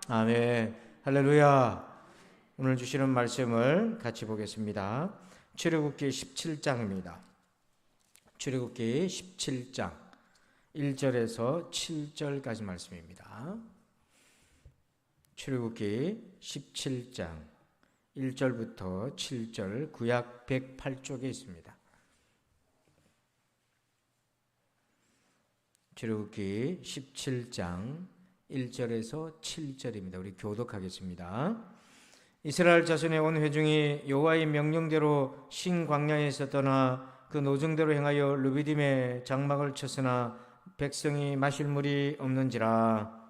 아멘. 할렐루야. 오늘 주시는 말씀을 같이 보겠습니다. 출애굽기 17장입니다. 출애굽기 17장 1절에서 7절까지 말씀입니다. 출애굽기 17장 1절부터 7절, 구약 108쪽에 있습니다. 출애굽기 17장 1절에서 7절입니다. 우리 교독하겠습니다. 이스라엘 자손의 온 회중이 여호와의 명령대로 신광야에서 떠나 그 노정대로 행하여 르비딤의 장막을 쳤으나 백성이 마실 물이 없는지라.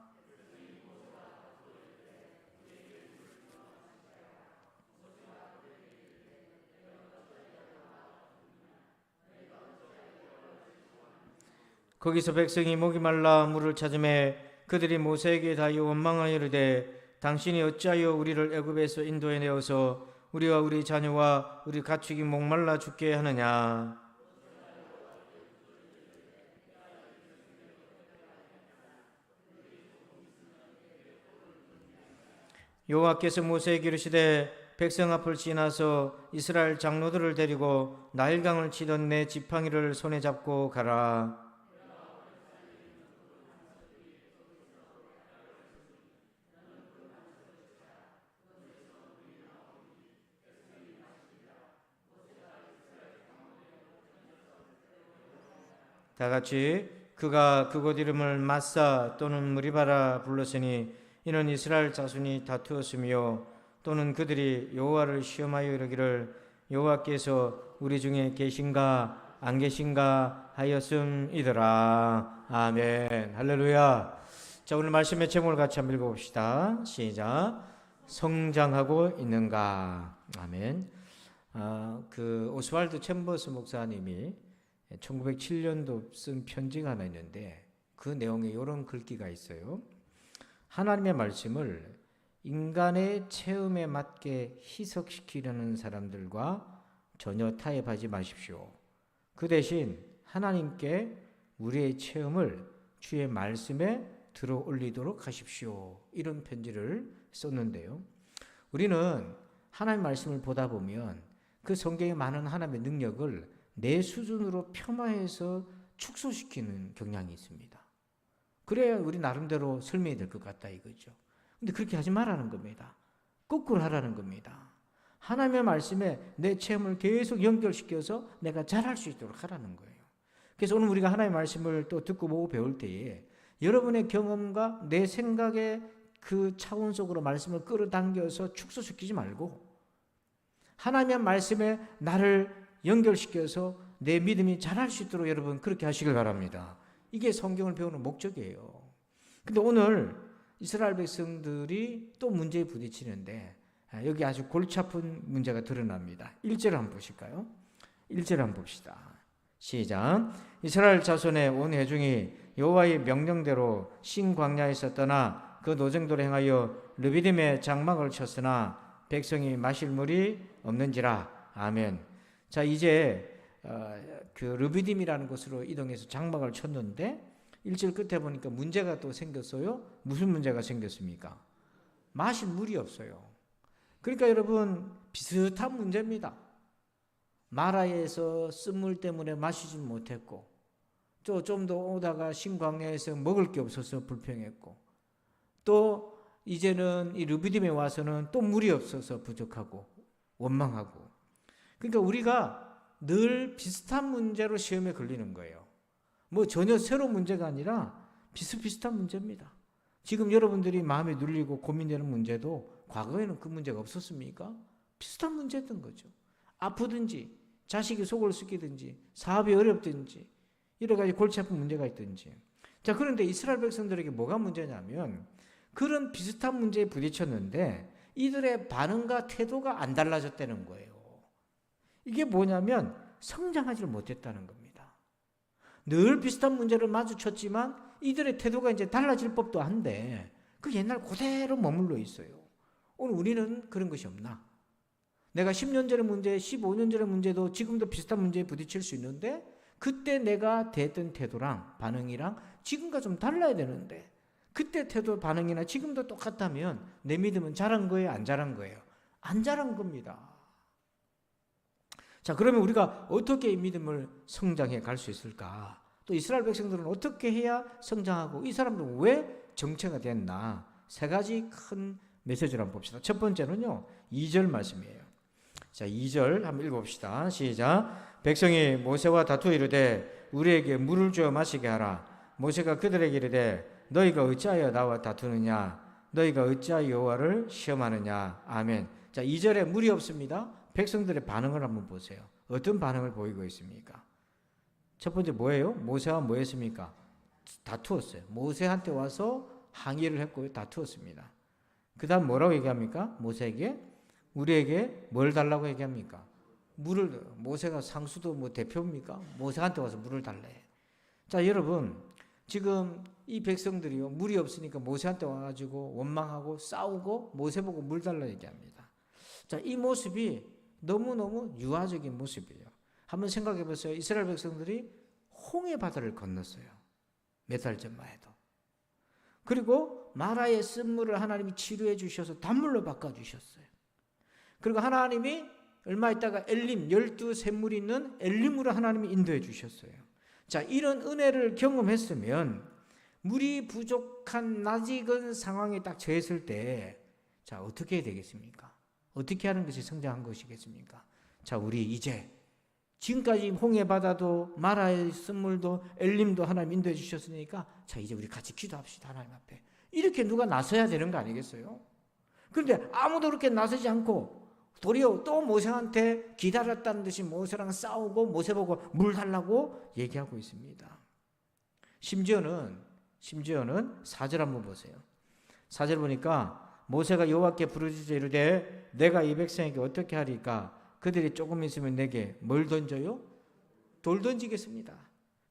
거기서 백성이 목이 말라 물을 찾으매 그들이 모세에게 다하여 원망하여 이르되 당신이 어찌하여 우리를 애굽에서 인도해 내어서 우리와 우리 자녀와 우리 가축이 목말라 죽게 하느냐. 여호와께서 모세에게 이르시되 백성 앞을 지나서 이스라엘 장로들을 데리고 나일강을 치던 내 지팡이를 손에 잡고 가라. 다 같이 그가 그곳 이름을 마사 또는 무리바라 불렀으니 이는 이스라엘 자손이 다투었으며 또는 그들이 여호와를 시험하여 이르기를 여호와께서 우리 중에 계신가 안 계신가 하였음이더라. 아멘. 할렐루야. 자, 오늘 말씀의 제목을 같이 한번 읽어봅시다. 시작. 성장하고 있는가. 아멘. 그 오스왈드 챔버스 목사님이 1907년도 쓴 편지가 하나 있는데 그 내용에 이런 글귀가 있어요. 하나님의 말씀을 인간의 체험에 맞게 희석시키려는 사람들과 전혀 타협하지 마십시오. 그 대신 하나님께 우리의 체험을 주의 말씀에 들어 올리도록 하십시오. 이런 편지를 썼는데요. 우리는 하나님의 말씀을 보다 보면 그 성경에 많은 하나님의 능력을 내 수준으로 폄하해서 축소시키는 경향이 있습니다. 그래야 우리 나름대로 설명이 될 것 같다 이거죠. 근데 그렇게 하지 말라는 겁니다. 거꾸로 하라는 겁니다. 하나님의 말씀에 내 체험을 계속 연결시켜서 내가 잘할 수 있도록 하라는 거예요. 그래서 오늘 우리가 하나님의 말씀을 또 듣고 보고 배울 때에 여러분의 경험과 내 생각의 그 차원 속으로 말씀을 끌어당겨서 축소시키지 말고 하나님의 말씀에 나를 연결시켜서 내 믿음이 자랄 수 있도록 여러분 그렇게 하시길 바랍니다. 이게 성경을 배우는 목적이에요. 근데 오늘 이스라엘 백성들이 또 문제에 부딪히는데 여기 아주 골치 아픈 문제가 드러납니다. 1절을 한번 보실까요? 1절을 한번 봅시다. 시작. 이스라엘 자손의 온 회중이 여호와의 명령대로 신광야에서 떠나 그 노정도로 행하여 르비딤의 장막을 쳤으나 백성이 마실 물이 없는지라. 아멘. 자, 이제 그 르비딤이라는 곳으로 이동해서 장막을 쳤는데 1절 끝에 보니까 문제가 또 생겼어요. 무슨 문제가 생겼습니까? 마실 물이 없어요. 그러니까 여러분 비슷한 문제입니다. 마라에서 쓴물 때문에 마시지 못했고 또 좀 더 오다가 신광야에서 먹을 게 없어서 불평했고 또 이제는 이 르비딤에 와서는 또 물이 없어서 부족하고 원망하고 그러니까 우리가 늘 비슷한 문제로 시험에 걸리는 거예요. 뭐 전혀 새로운 문제가 아니라 비슷비슷한 문제입니다. 지금 여러분들이 마음에 눌리고 고민되는 문제도 과거에는 그 문제가 없었습니까? 비슷한 문제였던 거죠. 아프든지 자식이 속을 썩이든지 사업이 어렵든지 여러 가지 골치 아픈 문제가 있든지. 자, 그런데 이스라엘 백성들에게 뭐가 문제냐면 그런 비슷한 문제에 부딪혔는데 이들의 반응과 태도가 안 달라졌다는 거예요. 이게 뭐냐면 성장하지를 못했다는 겁니다. 늘 비슷한 문제를 마주쳤지만 이들의 태도가 이제 달라질 법도 한데 그 옛날 그대로 머물러 있어요. 오늘 우리는 그런 것이 없나? 내가 10년 전의 문제, 15년 전의 문제도 지금도 비슷한 문제에 부딪힐 수 있는데 그때 내가 대했던 태도랑 반응이랑 지금과 좀 달라야 되는데 그때 태도 반응이나 지금도 똑같다면 내 믿음은 자란 거예요? 안 자란 거예요? 안 자란 겁니다. 자, 그러면 우리가 어떻게 이 믿음을 성장해 갈 수 있을까? 또 이스라엘 백성들은 어떻게 해야 성장하고 이 사람들은 왜 정체가 됐나? 세 가지 큰 메시지를 한번 봅시다. 첫 번째는요, 2절 말씀이에요. 자, 2절 한번 읽어봅시다. 시작. 백성이 모세와 다투어 이르되 우리에게 물을 주어 마시게 하라. 모세가 그들에게 이르되 너희가 어찌하여 나와 다투느냐? 너희가 어찌하여 여호와를 시험하느냐? 아멘. 자, 2절에 물이 없습니다. 백성들의 반응을 한번 보세요. 어떤 반응을 보이고 있습니까? 첫 번째 뭐예요? 모세와 뭐 했습니까? 다투었어요. 모세한테 와서 항의를 했고요. 다투었습니다. 그 다음 뭐라고 얘기합니까? 모세에게 우리에게 뭘 달라고 얘기합니까? 물을. 모세가 상수도 뭐 대표입니까? 모세한테 와서 물을 달래. 자, 여러분 지금 이 백성들이요, 물이 없으니까 모세한테 와가지고 원망하고 싸우고 모세 보고 물 달라 얘기합니다. 자, 이 모습이 너무너무 유아적인 모습이에요. 한번 생각해 보세요. 이스라엘 백성들이 홍해 바다를 건넜어요. 몇 달 전만 해도. 그리고 마라의 쓴물을 하나님이 치료해 주셔서 단물로 바꿔주셨어요. 그리고 하나님이 얼마 있다가 엘림, 12샘물이 있는 엘림으로 하나님이 인도해 주셨어요. 자, 이런 은혜를 경험했으면 물이 부족한 낯익은 상황에 딱 처했을 때, 자, 어떻게 해야 되겠습니까? 어떻게 하는 것이 성장한 것이겠습니까? 자, 우리 이제 지금까지 홍해바다도 마라의 쓴물도 엘림도 하나님 인도해 주셨으니까 자, 이제 우리 같이 기도합시다. 하나님 앞에. 이렇게 누가 나서야 되는 거 아니겠어요? 그런데 아무도 그렇게 나서지 않고 도리어 또 모세한테 기다렸다는 듯이 모세랑 싸우고 모세 보고 물 달라고 얘기하고 있습니다. 심지어는 4절 한번 보세요. 4절 보니까 모세가 여호와께 부르짖어 이르되 내가 이 백성에게 어떻게 하리까? 그들이 조금 있으면 내게 뭘 던져요? 돌 던지겠습니다.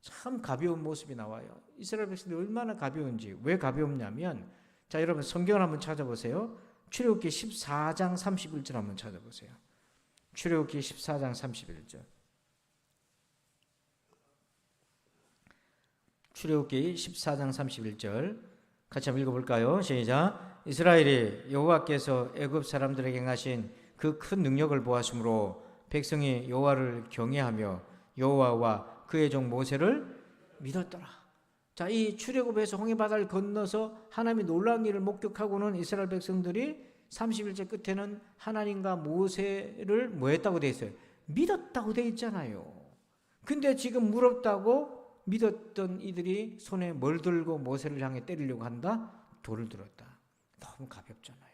참 가벼운 모습이 나와요. 이스라엘 백성들이 얼마나 가벼운지. 왜 가벼웠냐면, 자, 여러분 성경을 한번 찾아보세요. 출애굽기 14장 31절 한번 찾아보세요. 출애굽기 14장 31절. 출애굽기 14장 31절 같이 한번 읽어볼까요? 시작. 이스라엘이 여호와께서 애굽 사람들에게 행하신 그 큰 능력을 보았으므로 백성이 여호와를 경외하며 여호와와 그의 종 모세를 믿었더라. 자, 이 출애굽에서 홍해바다를 건너서 하나님의 놀라운 일을 목격하고는 이스라엘 백성들이 31절 끝에는 하나님과 모세를 뭐 했다고 되어 있어요? 믿었다고 되어 있잖아요. 근데 지금 물 없다고 믿었던 이들이 손에 뭘 들고 모세를 향해 때리려고 한다? 돌을 들었다. 너무 가볍잖아요.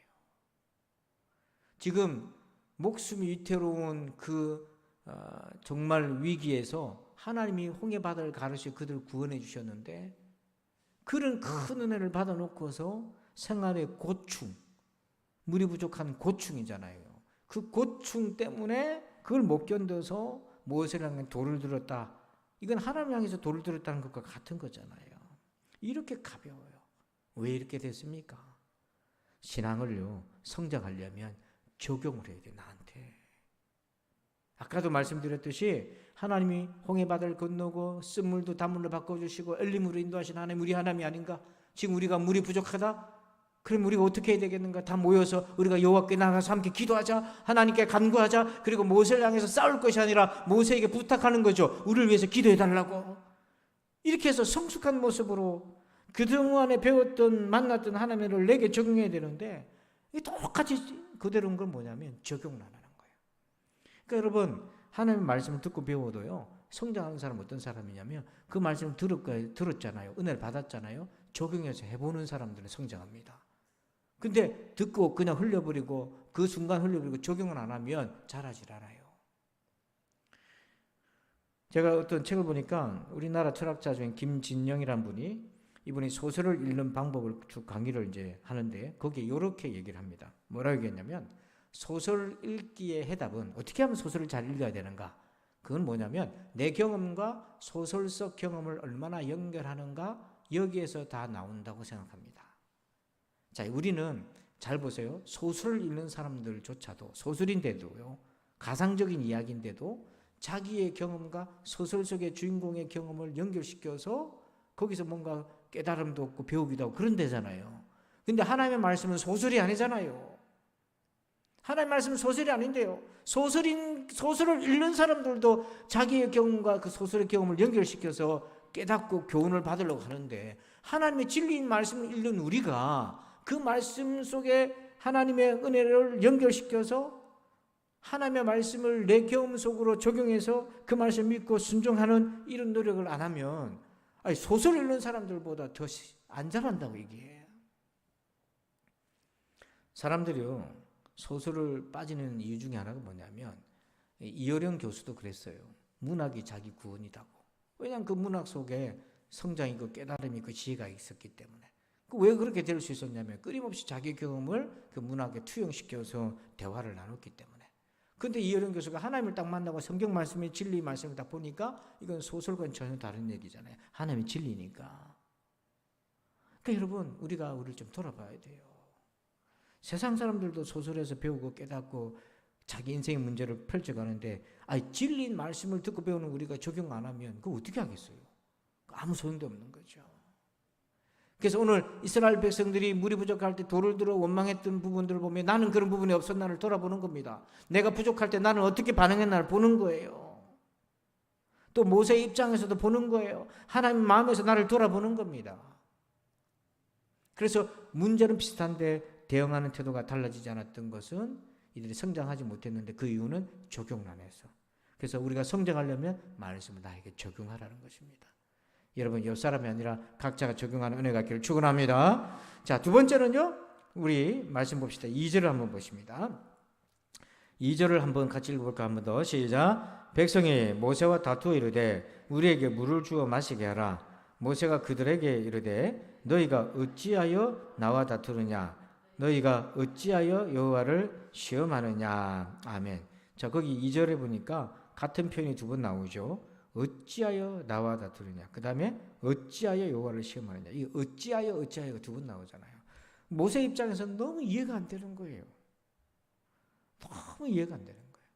지금 목숨이 위태로운 정말 위기에서 하나님이 홍해바다를 가르쳐 그들을 구원해 주셨는데 그런 큰 은혜를 받아놓고서 생활의 고충, 물이 부족한 고충이잖아요. 그 고충 때문에 그걸 못 견뎌서 모세를 향해 돌을 들었다. 이건 하나님 향해서 돌을 들었다는 것과 같은 거잖아요. 이렇게 가벼워요. 왜 이렇게 됐습니까? 신앙을요, 성장하려면 적용을 해야 돼, 나한테. 아까도 말씀드렸듯이 하나님이 홍해바다를 건너고 쓴물도 단물로 바꿔주시고 엘림으로 인도하신 하나님, 우리 하나님이 아닌가? 지금 우리가 물이 부족하다? 그럼 우리가 어떻게 해야 되겠는가? 다 모여서 우리가 여호와께 나가서 함께 기도하자, 하나님께 간구하자. 그리고 모세를 향해서 싸울 것이 아니라 모세에게 부탁하는 거죠. 우리를 위해서 기도해달라고. 이렇게 해서 성숙한 모습으로 그동안에 배웠던 만났던 하나님을 내게 적용해야 되는데 똑같이 그대로인 건 뭐냐면 적용을 안 하는 거예요. 그러니까 여러분, 하나님의 말씀을 듣고 배워도요, 성장하는 사람은 어떤 사람이냐면 그 말씀을 들었잖아요. 은혜를 받았잖아요. 적용해서 해보는 사람들은 성장합니다. 근데 듣고 그냥 흘려버리고 그 순간 흘려버리고 적용을 안 하면 자라질 않아요. 제가 어떤 책을 보니까 우리나라 철학자 중에 김진영이라는 분이 이분이 소설을 읽는 방법을 쭉 강의를 이제 하는데 거기에 이렇게 얘기를 합니다. 뭐라고 얘기했냐면 소설 읽기의 해답은 어떻게 하면 소설을 잘 읽어야 되는가? 그건 뭐냐면 내 경험과 소설 속 경험을 얼마나 연결하는가 여기에서 다 나온다고 생각합니다. 자, 우리는 잘 보세요. 소설을 읽는 사람들조차도 소설인데도요, 가상적인 이야기인데도 자기의 경험과 소설 속의 주인공의 경험을 연결시켜서 거기서 뭔가 깨달음도 없고 배우기도 하고 그런 데잖아요. 근데 하나님의 말씀은 소설이 아니잖아요. 하나님의 말씀은 소설이 아닌데요. 소설을 읽는 사람들도 자기의 경험과 그 소설의 경험을 연결시켜서 깨닫고 교훈을 받으려고 하는데, 하나님의 진리인 말씀을 읽는 우리가 그 말씀 속에 하나님의 은혜를 연결시켜서 하나님의 말씀을 내 경험 속으로 적용해서 그 말씀을 믿고 순종하는 이런 노력을 안 하면, 소설 읽는 사람들보다 더 안 잘한다고 얘기해요. 사람들이요, 소설을 빠지는 이유 중에 하나가 뭐냐면, 이어령 교수도 그랬어요. 문학이 자기 구원이라고. 왜냐하면 그 문학 속에 성장이 있고 깨달음이 있고 지혜가 있었기 때문에. 왜 그렇게 될 수 있었냐면, 끊임없이 자기 경험을 그 문학에 투영시켜서 대화를 나눴기 때문에. 근데 이어령 교수가 하나님을 딱 만나고 성경 말씀의 진리 말씀을 딱 보니까 이건 소설과는 전혀 다른 얘기잖아요. 하나님의 진리니까. 그러니까 여러분, 우리를 좀 돌아봐야 돼요. 세상 사람들도 소설에서 배우고 깨닫고 자기 인생의 문제를 펼쳐가는데, 진리인 말씀을 듣고 배우는 우리가 적용 안 하면 그거 어떻게 하겠어요? 아무 소용도 없는 거죠. 그래서 오늘 이스라엘 백성들이 물이 부족할 때 돌을 들어 원망했던 부분들을 보면, 나는 그런 부분이 없어 나를 돌아보는 겁니다. 내가 부족할 때 나는 어떻게 반응했나를 보는 거예요. 또 모세의 입장에서도 보는 거예요. 하나님 마음에서 나를 돌아보는 겁니다. 그래서 문제는 비슷한데 대응하는 태도가 달라지지 않았던 것은 이들이 성장하지 못했는데, 그 이유는 적용란해서. 그래서 우리가 성장하려면 말씀을 나에게 적용하라는 것입니다. 여러분, 옆 사람이 아니라 각자가 적용하는 은혜가 있기를 축원합니다. 자, 두 번째는요, 우리 말씀 봅시다. 2절을 한번 보십니다. 2절을 한번 같이 읽어볼까? 한번 더 시작. 백성이 모세와 다투어 이르되 우리에게 물을 주어 마시게 하라. 모세가 그들에게 이르되 너희가 어찌하여 나와 다투느냐? 너희가 어찌하여 여호와를 시험하느냐? 아멘. 자, 거기 2절에 보니까 같은 표현이 두 번 나오죠. 어찌하여 나와 다투느냐, 그 다음에 어찌하여 여호와를 시험하느냐. 이 어찌하여가 두 번 나오잖아요. 모세 입장에서는 너무 이해가 안 되는 거예요. 너무 이해가 안 되는 거예요.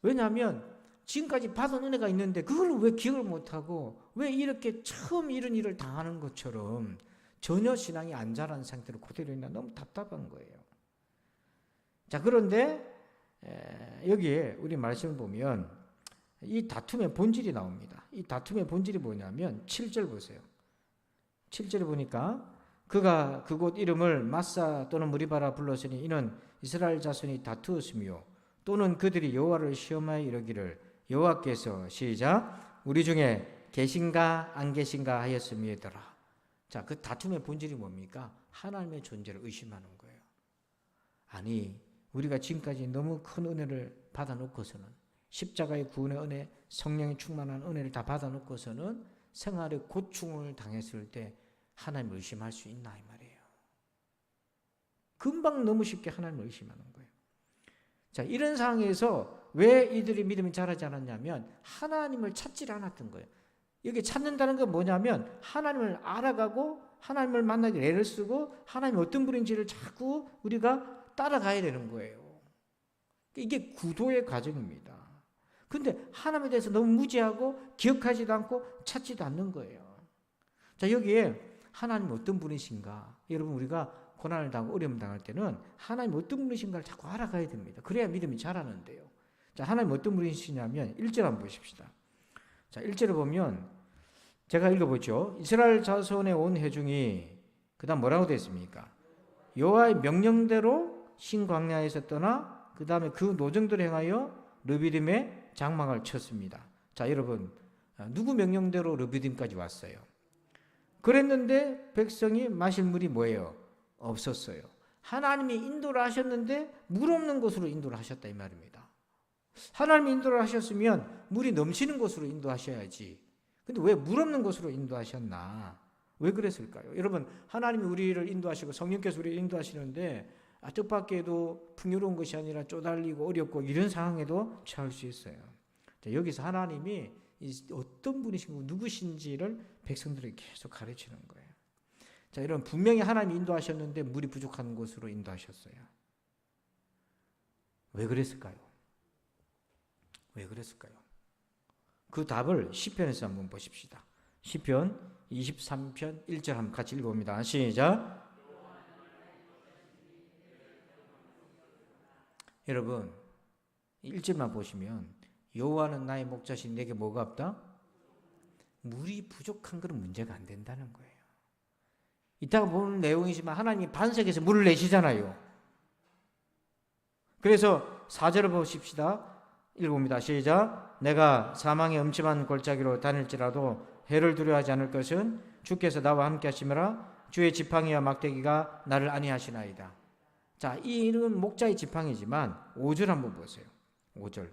왜냐하면 지금까지 받은 은혜가 있는데 그걸 왜 기억을 못하고, 왜 이렇게 처음 이런 일을 당하는 것처럼 전혀 신앙이 안 자란 상태로 그대로 있나, 너무 답답한 거예요. 자, 그런데 여기에 우리 말씀을 보면 이 다툼의 본질이 나옵니다. 이 다툼의 본질이 뭐냐면 7절 보세요. 7절에 보니까 그가 그곳 이름을 마사 또는 무리바라 불렀으니 이는 이스라엘 자손이 다투었으며 또는 그들이 여호와를 시험하여 이르기를 여호와께서 시작 우리 중에 계신가 안 계신가 하였음이더라. 자, 그 다툼의 본질이 뭡니까? 하나님의 존재를 의심하는 거예요. 아니, 우리가 지금까지 너무 큰 은혜를 받아놓고서는, 십자가의 구원의 은혜, 성령이 충만한 은혜를 다 받아놓고서는 생활의 고충을 당했을 때 하나님을 의심할 수 있나 이 말이에요. 금방 너무 쉽게 하나님을 의심하는 거예요. 자, 이런 상황에서 왜 이들이 믿음이 자라지 않았냐면 하나님을 찾지 않았던 거예요. 여기 찾는다는 건 뭐냐면 하나님을 알아가고 하나님을 만나기 애를 쓰고 하나님이 어떤 분인지를 자꾸 우리가 따라가야 되는 거예요. 이게 구도의 과정입니다. 근데 하나님에 대해서 너무 무지하고 기억하지도 않고 찾지도 않는 거예요. 자, 여기에 하나님 어떤 분이신가? 여러분, 우리가 고난을 당하고 어려움 당할 때는 하나님 어떤 분이신가를 자꾸 알아가야 됩니다. 그래야 믿음이 자라는데요. 자, 하나님 어떤 분이시냐면 1절 한번 보십시다. 자, 1절에 보면 제가 읽어보죠. 이스라엘 자손의 온 회중이 그 다음 뭐라고 되어 있습니까? 여호와의 명령대로 신광야에서 떠나 그 다음에 그 노정들을 행하여 르비딤에 장막을 쳤습니다. 자, 여러분, 누구 명령대로 르비딤까지 왔어요? 그랬는데 백성이 마실 물이 뭐예요? 없었어요. 하나님이 인도를 하셨는데 물 없는 곳으로 인도를 하셨다 이 말입니다. 하나님이 인도를 하셨으면 물이 넘치는 곳으로 인도하셔야지. 근데 왜 물 없는 곳으로 인도하셨나? 왜 그랬을까요? 여러분, 하나님이 우리를 인도하시고 성령께서 우리를 인도하시는데 뜻밖에도 풍요로운 것이 아니라 쪼달리고 어렵고 이런 상황에도 처할 수 있어요. 자, 여기서 하나님이 어떤 분이신고 누구신지를 백성들에게 계속 가르치는 거예요. 자, 이런 분명히 하나님이 인도하셨는데 물이 부족한 곳으로 인도하셨어요. 왜 그랬을까요? 왜 그랬을까요? 그 답을 시편에서 한번 보십시다. 시편 23편 1절 한번 같이 읽어봅니다. 시작. 여러분 1절만 보시면 여호와는 나의 목자시니 내게 뭐가 없다? 물이 부족한 것은 문제가 안 된다는 거예요. 이따가 보는 내용이지만 하나님이 반석에서 물을 내시잖아요. 그래서 4절을 보십시다. 읽어봅니다. 시작. 내가 사망의 음침한 골짜기로 다닐지라도 해를 두려워하지 않을 것은 주께서 나와 함께 하시므라. 주의 지팡이와 막대기가 나를 안위하시나이다. 자, 이 이름은 목자의 지팡이지만 5절 한번 보세요. 5절과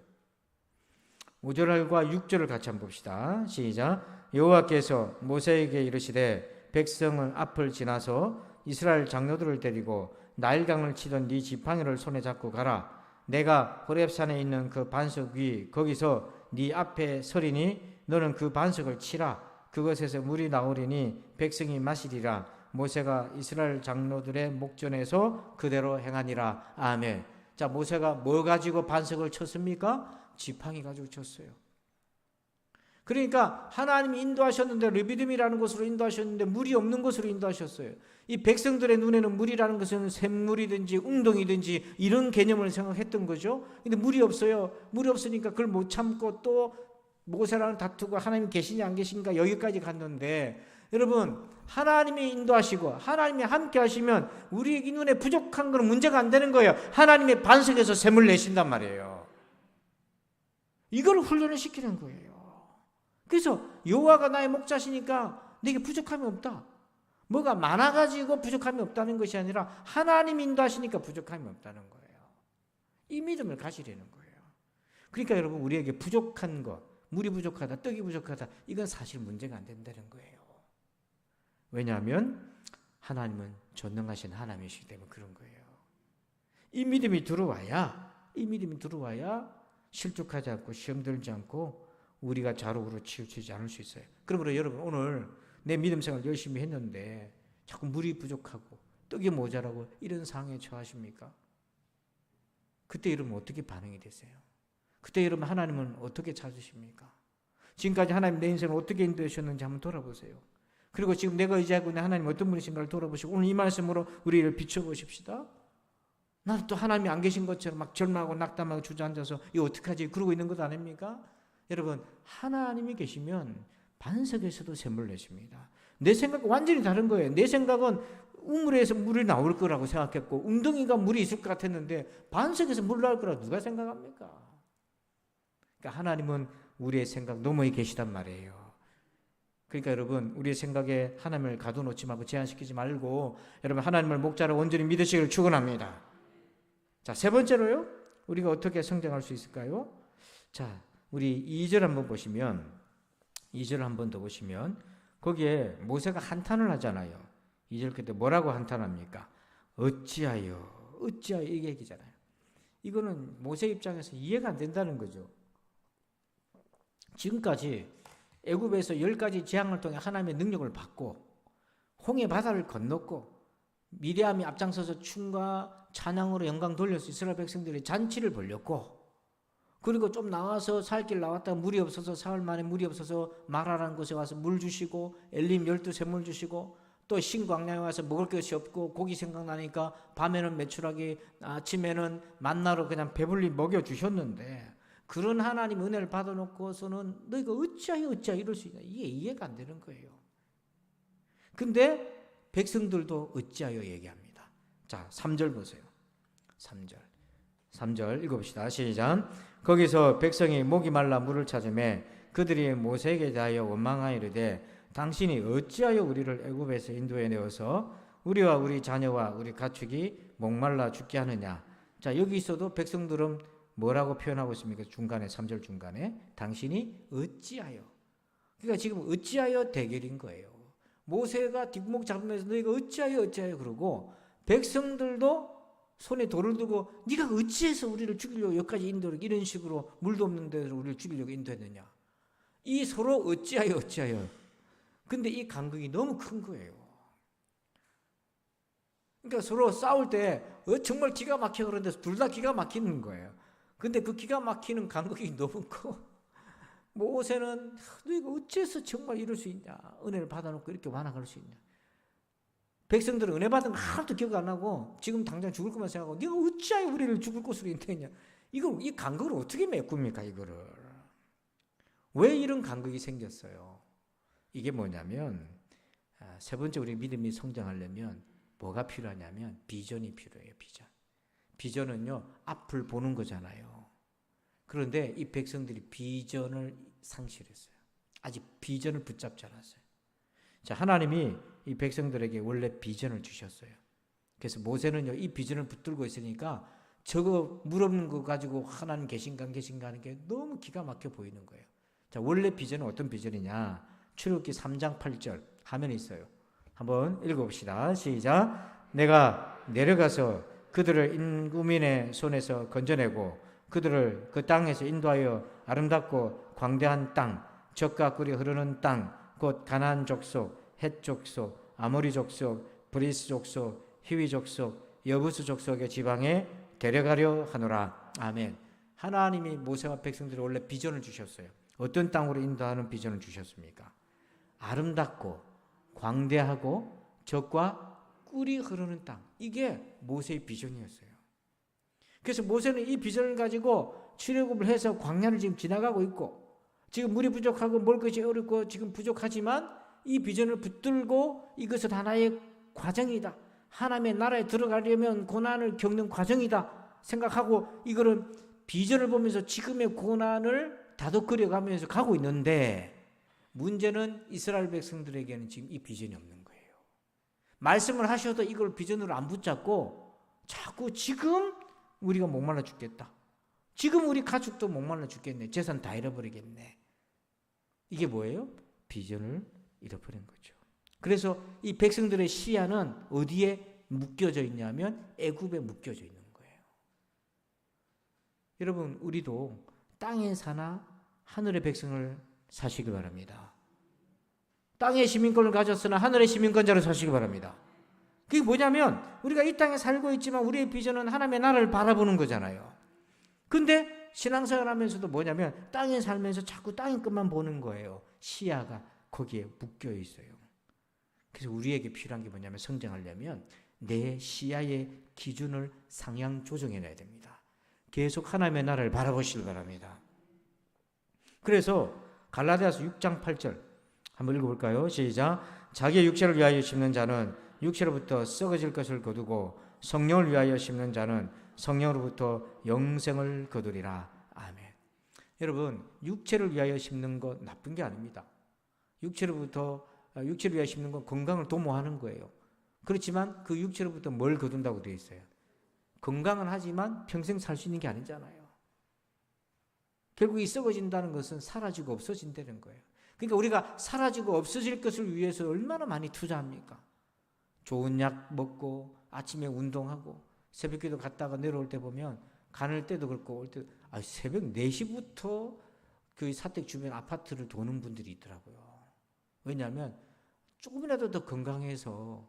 6절을 같이 한번 봅시다. 시작. 여호와께서 모세에게 이르시되 백성을 앞을 지나서 이스라엘 장로들을 데리고 나일강을 치던 네 지팡이를 손에 잡고 가라. 내가 호렙산에 있는 그 반석 위 거기서 네 앞에 서리니 너는 그 반석을 치라. 그것에서 물이 나오리니 백성이 마시리라. 모세가 이스라엘 장로들의 목전에서 그대로 행하니라. 아멘. 자, 모세가 뭐 가지고 반석을 쳤습니까? 지팡이 가지고 쳤어요. 그러니까 하나님이 인도하셨는데 르비딤이라는 곳으로 인도하셨는데 물이 없는 곳으로 인도하셨어요. 이 백성들의 눈에는 물이라는 것은 샘물이든지 웅덩이든지 이런 개념을 생각했던 거죠. 근데 물이 없어요. 물이 없으니까 그걸 못 참고 또 모세랑 다투고 하나님 계시냐 안 계신가 여기까지 갔는데, 여러분 하나님이 인도하시고 하나님이 함께 하시면 우리 눈에 부족한 건 문제가 안 되는 거예요. 하나님의 반석에서 샘을 내신단 말이에요. 이걸 훈련을 시키는 거예요. 그래서 여호와가 나의 목자시니까 내게 부족함이 없다. 뭐가 많아가지고 부족함이 없다는 것이 아니라 하나님 인도하시니까 부족함이 없다는 거예요. 이 믿음을 가지려는 거예요. 그러니까 여러분 우리에게 부족한 것, 물이 부족하다, 떡이 부족하다, 이건 사실 문제가 안 된다는 거예요. 왜냐하면 하나님은 전능하신 하나님이시기 때문에 그런 거예요. 이 믿음이 들어와야 실족하지 않고 시험 들지 않고 우리가 자록으로 치우치지 않을 수 있어요. 그러므로 여러분 오늘 내 믿음 생활 열심히 했는데 자꾸 물이 부족하고 떡이 모자라고 이런 상황에 처하십니까? 그때 여러분 어떻게 반응이 되세요? 그때 여러분 하나님은 어떻게 찾으십니까? 지금까지 하나님 내 인생을 어떻게 인도하셨는지 한번 돌아보세요. 그리고 지금 내가 의지하고 있는 하나님 어떤 분이신가를 돌아보시고 오늘 이 말씀으로 우리를 비춰보십시다. 나는 또 하나님이 안 계신 것처럼 막 절망하고 낙담하고 주저앉아서 이거 어떡하지 그러고 있는 것 아닙니까? 여러분 하나님이 계시면 반석에서도 샘을 내십니다. 내 생각과 완전히 다른 거예요. 내 생각은 우물에서 물이 나올 거라고 생각했고 웅덩이가 물이 있을 것 같았는데 반석에서 물 나올 거라고 누가 생각합니까? 그러니까 하나님은 우리의 생각 너머에 계시단 말이에요. 그러니까 여러분 우리의 생각에 하나님을 가둬놓지 말고 제한시키지 말고 여러분 하나님을 목자로 온전히 믿으시기를 축원합니다. 자, 세 번째로요. 우리가 어떻게 성장할 수 있을까요? 자, 우리 2절 한번 보시면 2절 한번 더 보시면 거기에 모세가 한탄을 하잖아요. 2절 그때 뭐라고 한탄합니까? 어찌하여 이 얘기잖아요. 이거는 모세 입장에서 이해가 안 된다는 거죠. 지금까지 애굽에서 10가지 재앙을 통해 하나님의 능력을 받고 홍해 바다를 건넜고 미리암이 앞장서서 춤과 찬양으로 영광 돌려서 이스라엘 백성들이 잔치를 벌였고 그리고 좀 나와서 살 길 나왔다가 물이 없어서 사흘 만에 물이 없어서 마라라는 곳에 와서 물 주시고 엘림 12샘물 주시고 또 신광야에 와서 먹을 것이 없고 고기 생각나니까 밤에는 메추라기 아침에는 만나로 그냥 배불리 먹여주셨는데 그런 하나님 은혜를 받아놓고서는 너희가 어찌하여 이럴 수 있냐 이게 이해가 안 되는 거예요. 근데 백성들도 어찌하여 얘기합니다. 자 3절 보세요. 3절 읽어봅시다. 시작. 거기서 백성이 목이 말라 물을 찾으매 그들이 모세에게 대하여 원망하여 이르되 당신이 어찌하여 우리를 애굽에서 인도해 내어서 우리와 우리 자녀와 우리 가축이 목말라 죽게 하느냐. 자 여기서도 백성들은 뭐라고 표현하고 있습니까? 중간에 3절 중간에 당신이 어찌하여. 그러니까 지금 어찌하여 대결인 거예요. 모세가 뒷목 잡으면서 너희가 어찌하여 그러고 백성들도 손에 돌을 두고 네가 어찌해서 우리를 죽이려고 여기까지 인도를 이런 식으로 물도 없는 데서 우리를 죽이려고 인도했느냐. 이 서로 어찌하여. 근데 이 간극이 너무 큰 거예요. 그러니까 서로 싸울 때 정말 기가 막혀 그런데 둘 다 기가 막히는 거예요. 근데 그 기가 막히는 간극이 너무 커. 모세는 너희가 어째서 정말 이럴 수 있냐? 은혜를 받아놓고 이렇게 완악할 수 있냐? 백성들은 은혜 받은 거 하나도 기억 안 나고 지금 당장 죽을 것만 생각하고 네가 어찌하여 우리를 죽을 것으로 인도했냐? 이 간극을 어떻게 메꿉니까? 이거를 왜 이런 간극이 생겼어요? 이게 뭐냐면 세 번째 우리 믿음이 성장하려면 뭐가 필요하냐면 비전이 필요해요. 비전은요 앞을 보는 거잖아요. 그런데 이 백성들이 비전을 상실했어요. 아직 비전을 붙잡지 않았어요. 자, 하나님이 이 백성들에게 원래 비전을 주셨어요. 그래서 모세는요 이 비전을 붙들고 있으니까 저거 물어보는 거 가지고 하나님 계신가 안 계신가 하는 게 너무 기가 막혀 보이는 거예요. 자, 원래 비전은 어떤 비전이냐? 출애굽기 3장 8절 화면에 있어요. 한번 읽어봅시다. 시작. 내가 내려가서 그들을 인구민의 손에서 건져내고 그들을 그 땅에서 인도하여 아름답고 광대한 땅, 젖과 꿀이 흐르는 땅, 곧 가나안 족속, 헷 족속, 아모리 족속, 브리스 족속, 히위 족속, 여부스 족속의 지방에 데려가려 하노라. 아멘. 하나님이 모세와 백성들이 원래 비전을 주셨어요. 어떤 땅으로 인도하는 비전을 주셨습니까? 아름답고 광대하고 젖과 꿀이 흐르는 땅. 이게 모세의 비전이었어요. 그래서 모세는 이 비전을 가지고 출애굽을 해서 광야를 지금 지나가고 있고 지금 물이 부족하고 먹을 것이 어렵고 지금 부족하지만 이 비전을 붙들고 이것은 하나의 과정이다. 하나님의 나라에 들어가려면 고난을 겪는 과정이다 생각하고 이거를 비전을 보면서 지금의 고난을 다독거려 가면서 가고 있는데 문제는 이스라엘 백성들에게는 지금 이 비전이 없는 거예요. 말씀을 하셔도 이걸 비전으로 안 붙잡고 자꾸 지금 우리가 목말라 죽겠다. 지금 우리 가족도 목말라 죽겠네. 재산 다 잃어버리겠네. 이게 뭐예요? 비전을 잃어버린 거죠. 그래서 이 백성들의 시야는 어디에 묶여져 있냐면 애굽에 묶여져 있는 거예요. 여러분 우리도 땅에 사나 하늘의 백성을 사시기 바랍니다. 땅의 시민권을 가졌으나 하늘의 시민권자로 사시기 바랍니다. 그게 뭐냐면 우리가 이 땅에 살고 있지만 우리의 비전은 하나님의 나라를 바라보는 거잖아요. 근데 신앙생활 하면서도 뭐냐면 땅에 살면서 자꾸 땅의 것만 보는 거예요. 시야가 거기에 묶여 있어요. 그래서 우리에게 필요한 게 뭐냐면 성장하려면 내 시야의 기준을 상향 조정해내야 됩니다. 계속 하나님의 나라를 바라보시기 바랍니다. 그래서 갈라디아서 6장 8절 한번 읽어볼까요? 시작. 자기의 육체를 위하여 심는 자는 육체로부터 썩어질 것을 거두고 성령을 위하여 심는 자는 성령으로부터 영생을 거두리라. 아멘. 여러분 육체를 위하여 심는 것 나쁜 게 아닙니다. 육체를 위하여 심는 건 건강을 도모하는 거예요. 그렇지만 그 육체로부터 뭘 거둔다고 되어 있어요? 건강은 하지만 평생 살 수 있는 게 아니잖아요. 결국 이 썩어진다는 것은 사라지고 없어진다는 거예요. 그러니까 우리가 사라지고 없어질 것을 위해서 얼마나 많이 투자합니까? 좋은 약 먹고 아침에 운동하고 새벽기도 갔다가 내려올 때 보면 가는 때도 그렇고 올 때 새벽 4시부터 그 사택 주변 아파트를 도는 분들이 있더라고요. 왜냐하면 조금이라도 더 건강해서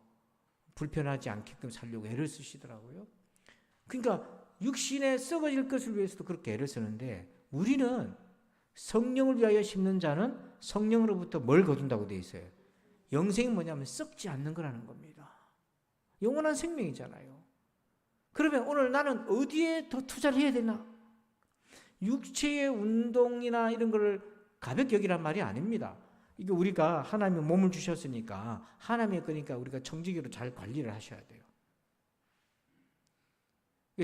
불편하지 않게끔 살려고 애를 쓰시더라고요. 그러니까 육신에 썩어질 것을 위해서도 그렇게 애를 쓰는데 우리는 성령을 위하여 심는 자는 성령으로부터 뭘 거둔다고 되어 있어요? 영생이 뭐냐면 썩지 않는 거라는 겁니다. 영원한 생명이잖아요. 그러면 오늘 나는 어디에 더 투자를 해야 되나? 육체의 운동이나 이런 걸 가볍게 여기란 말이 아닙니다. 이게 우리가 하나님의 몸을 주셨으니까 하나님의 거니까 우리가 정직으로 잘 관리를 하셔야 돼요.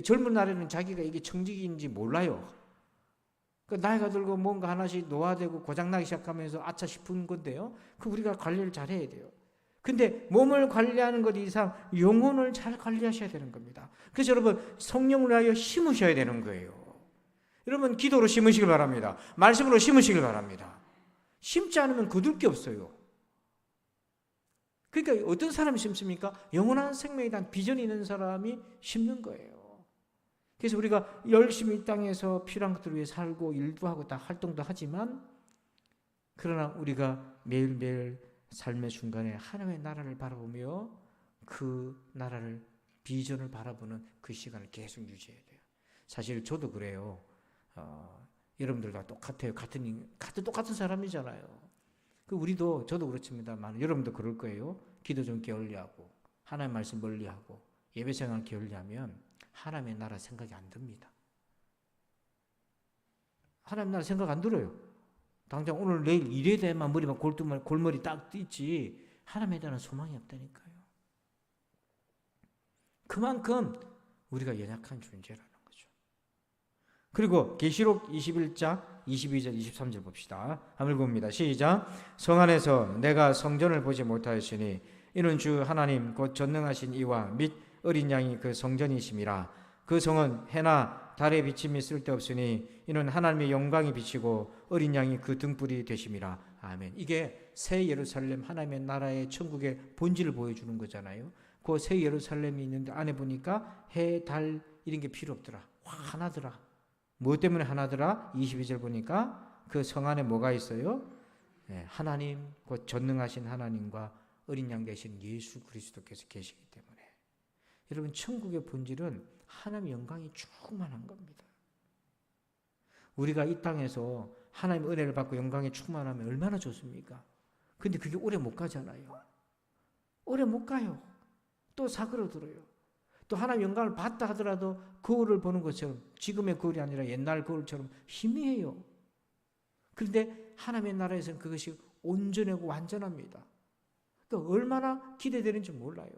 젊은 날에는 자기가 이게 정직인지 몰라요. 나이가 들고 뭔가 하나씩 노화되고 고장나기 시작하면서 아차 싶은 건데요. 그 우리가 관리를 잘 해야 돼요. 근데 몸을 관리하는 것 이상 영혼을 잘 관리하셔야 되는 겁니다. 그래서 여러분 성령을 위하여 심으셔야 되는 거예요. 여러분 기도로 심으시길 바랍니다. 말씀으로 심으시길 바랍니다. 심지 않으면 거둘 게 없어요. 그러니까 어떤 사람이 심습니까? 영원한 생명에 대한 비전이 있는 사람이 심는 거예요. 그래서 우리가 열심히 이 땅에서 필요한 것들을 위해 살고 일도 하고 다 활동도 하지만 그러나 우리가 매일매일 삶의 중간에 하나님의 나라를 바라보며 그 나라를 비전을 바라보는 그 시간을 계속 유지해야 돼요. 사실 저도 그래요. 여러분들과 똑같아요. 똑같은 사람이잖아요. 우리도 저도 그렇습니다만 여러분도 그럴 거예요. 기도 좀 게을리하고 하나님 말씀 멀리하고 예배 생활 게을리하면 하나님의 나라 생각이 안 듭니다. 하나님 나라 생각 안 들어요. 당장 오늘 내일 일에 대해만 머리만 골머리 딱 있지 하나님에 대한 소망이 없다니까요. 그만큼 우리가 연약한 존재라는 거죠. 그리고 계시록 21장 22절 23절 봅시다. 한번 봅니다. 시작. 성 안에서 내가 성전을 보지 못하였으니 이는 주 하나님 곧 전능하신 이와 및 어린 양이 그 성전이심이라. 그 성은 해나 달의 비침이 쓸데없으니 이는 하나님의 영광이 비치고 어린 양이 그 등불이 되심이라. 아멘. 이게 새 예루살렘 하나님의 나라의 천국의 본질을 보여주는 거잖아요. 그 새 예루살렘이 있는데 안에 보니까 해, 달 이런 게 필요 없더라. 하나더라. 무엇 때문에 하나더라? 22절 보니까 그 성 안에 뭐가 있어요? 네, 하나님 곧 전능하신 하나님과 어린 양 되신 예수 그리스도께서 계시기 때문에. 여러분 천국의 본질은 하나님의 영광이 충만한 겁니다. 우리가 이 땅에서 하나님의 은혜를 받고 영광에 충만하면 얼마나 좋습니까? 근데 그게 오래 못 가잖아요. 오래 못 가요. 또 사그러들어요. 또 하나님 영광을 받다 하더라도 거울을 보는 것처럼 지금의 거울이 아니라 옛날 거울처럼 희미해요. 그런데 하나님의 나라에서는 그것이 온전하고 완전합니다. 그러니까 얼마나 기대되는지 몰라요.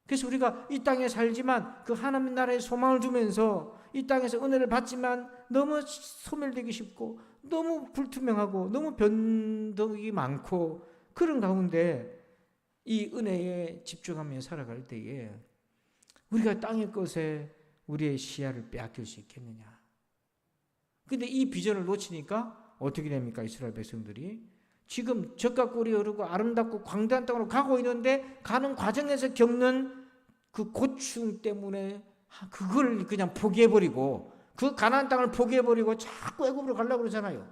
그래서 우리가 이 땅에 살지만 그 하나님 나라에 소망을 두면서 이 땅에서 은혜를 받지만 너무 소멸되기 쉽고 너무 불투명하고 너무 변덕이 많고 그런 가운데 이 은혜에 집중하며 살아갈 때에 우리가 땅의 것에 우리의 시야를 빼앗길 수 있겠느냐. 근데 이 비전을 놓치니까 어떻게 됩니까? 이스라엘 백성들이 지금 젖과 꿀이 흐르고 아름답고 광대한 땅으로 가고 있는데 가는 과정에서 겪는 그 고충 때문에 그걸 그냥 포기해버리고 그 가나안 땅을 포기해버리고 자꾸 애굽으로 가려고 그러잖아요.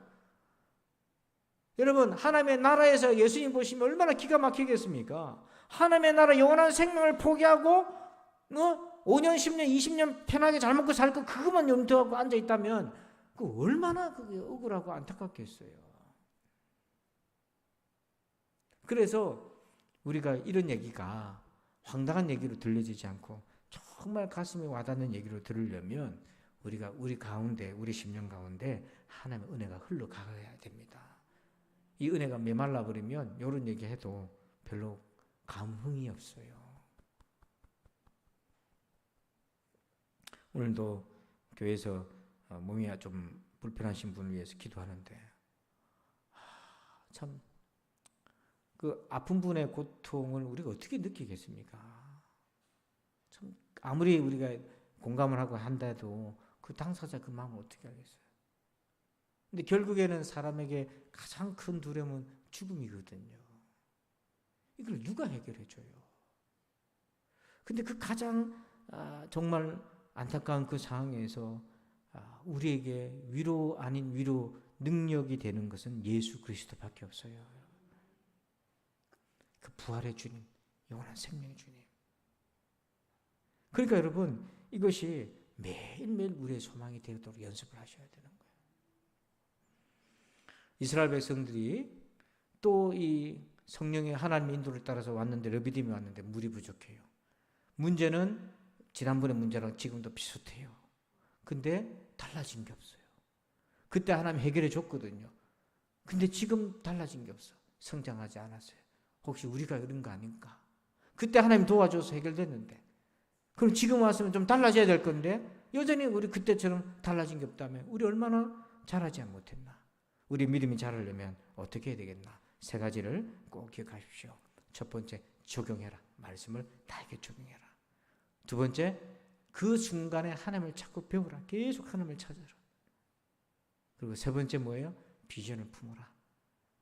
여러분 하나님의 나라에서 예수님 보시면 얼마나 기가 막히겠습니까? 하나님의 나라 영원한 생명을 포기하고 5년 10년 20년 편하게 잘 먹고 살 거 그것만 염두하고 앉아있다면 그 얼마나 그게 억울하고 안타깝겠어요. 그래서 우리가 이런 얘기가 황당한 얘기로 들려지지 않고 정말 가슴에 와닿는 얘기로 들으려면 우리가 우리 가운데 우리 심령 가운데 하나님의 은혜가 흘러가야 됩니다. 이 은혜가 메말라 버리면 이런 얘기 해도 별로 감흥이 없어요. 오늘도 교회에서 몸이 좀 불편하신 분을 위해서 기도하는데 참 그 아픈 분의 고통을 우리가 어떻게 느끼겠습니까? 참 아무리 우리가 공감을 하고 한다도 그 당사자 그 마음을 어떻게 하겠어요? 근데 결국에는 사람에게 가장 큰 두려움은 죽음이거든요. 이걸 누가 해결해 줘요? 근데 그 가장 정말 안타까운 그 상황에서 우리에게 위로 아닌 위로 능력이 되는 것은 예수 그리스도밖에 없어요. 그 부활의 주님, 영원한 생명의 주님. 그러니까 여러분 이것이 매일매일 우리의 소망이 되도록 연습을 하셔야 되는 거예요. 이스라엘 백성들이 또 이 성령의 하나님의 인도를 따라서 왔는데 르비딤이 왔는데 물이 부족해요. 문제는 지난번의 문제랑 지금도 비슷해요. 근데 달라진 게 없어요. 그때 하나님 해결해 줬거든요. 근데 지금 달라진 게 없어. 성장하지 않았어요. 혹시 우리가 그런 거 아닌가? 그때 하나님 도와줘서 해결됐는데 그럼 지금 왔으면 좀 달라져야 될 건데 여전히 우리 그때처럼 달라진 게 없다면 우리 얼마나 잘하지 못했나? 우리 믿음이 자라려면 어떻게 해야 되겠나? 세 가지를 꼭 기억하십시오. 첫 번째, 적용해라. 말씀을 나에게 적용해라. 두 번째, 그 순간에 하나님을 찾고 배우라. 계속 하나님을 찾아라. 그리고 세 번째 뭐예요? 비전을 품어라.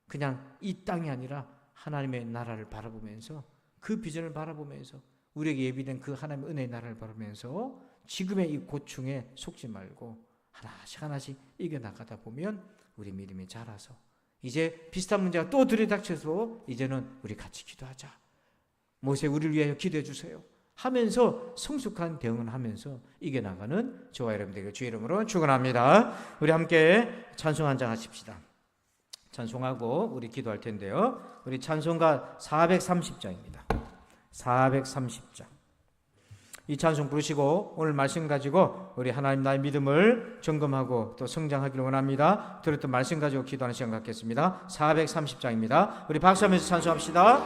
그냥 이 땅이 아니라 하나님의 나라를 바라보면서 그 비전을 바라보면서 우리에게 예비된 그 하나님의 은혜의 나라를 바라보면서 지금의 이 고충에 속지 말고 하나씩 하나씩 이겨나가다 보면 우리 믿음이 자라서 이제 비슷한 문제가 또 들이닥쳐서 이제는 우리 같이 기도하자. 모세 우리를 위하여 기도해 주세요. 하면서 성숙한 대응을 하면서 이겨나가는 저와 여러분들에게 주의 이름으로 축원합니다. 우리 함께 찬송 한 장 하십시다. 찬송하고 우리 기도할 텐데요. 우리 찬송가 430장입니다. 430장. 이 찬송 부르시고 오늘 말씀 가지고 우리 하나님 나의 믿음을 점검하고 또 성장하기를 원합니다. 들었던 말씀 가지고 기도하는 시간 갖겠습니다. 430장입니다. 우리 박수하면서 찬송합시다.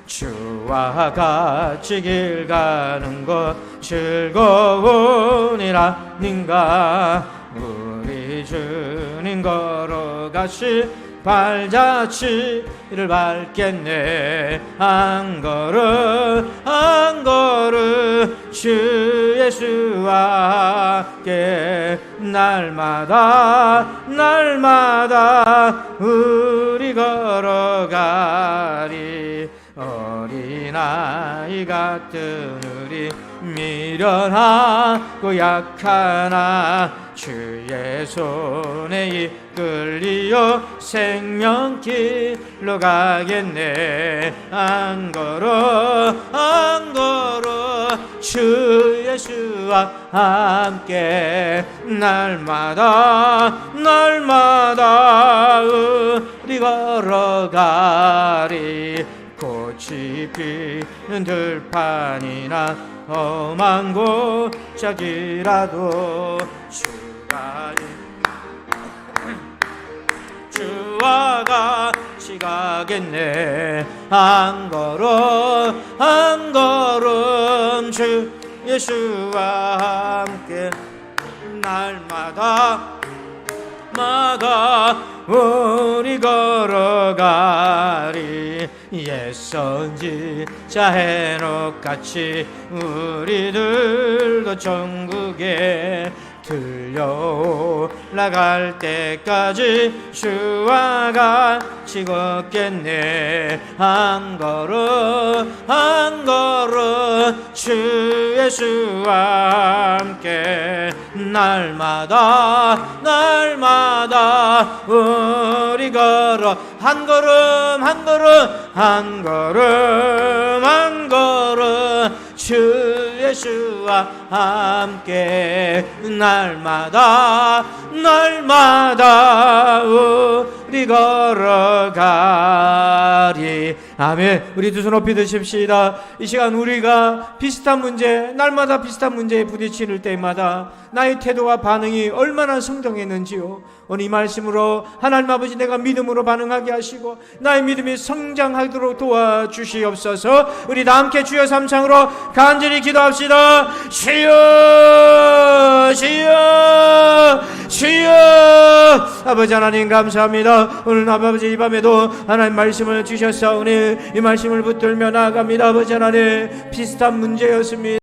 주와 같이 길 가는 것 즐거우니라 nin가 우리 주님 걸어가시 발자취를 밟겠네 한 걸음 주 예수와 함께 날마다 우리 걸어가리 어린아이 같은 우리 미련하고 약하나 주의 손에 이끌리어 생명길로 가겠네 한 걸음 주 예수와 함께 날마다 우리 걸어가리 꽃이 피는 들판이나 험한 곳짝이라도 주와 같이 가겠네 한 걸음 주 예수와 함께 날마다 우리 걸어가리 옛 선지자 해녹같이 우리들도 전국에 들려 올라갈 때까지 주와 같이 걷겠네 한 걸음 주 예수와 함께 날마다 우리 걸어 한 걸음 주 예수와 함께 날마다 우리 걸어가리 아멘. 우리 두 손 높이 드십시다. 이 시간 우리가 비슷한 문제 날마다 비슷한 문제에 부딪힐 때마다 나의 태도와 반응이 얼마나 성장했는지요 오늘 이 말씀으로 하나님 아버지 내가 믿음으로 반응하게 하시고 나의 믿음이 성장하도록 도와주시옵소서. 우리 다 함께 주여 삼창으로 간절히 기도합시다. 주여 아버지 하나님 감사합니다. 오늘 아버지 이 밤에도 하나님 말씀을 주셨사오니 이 말씀을 붙들며 나아갑니다. 아버지 하나님 비슷한 문제였습니다.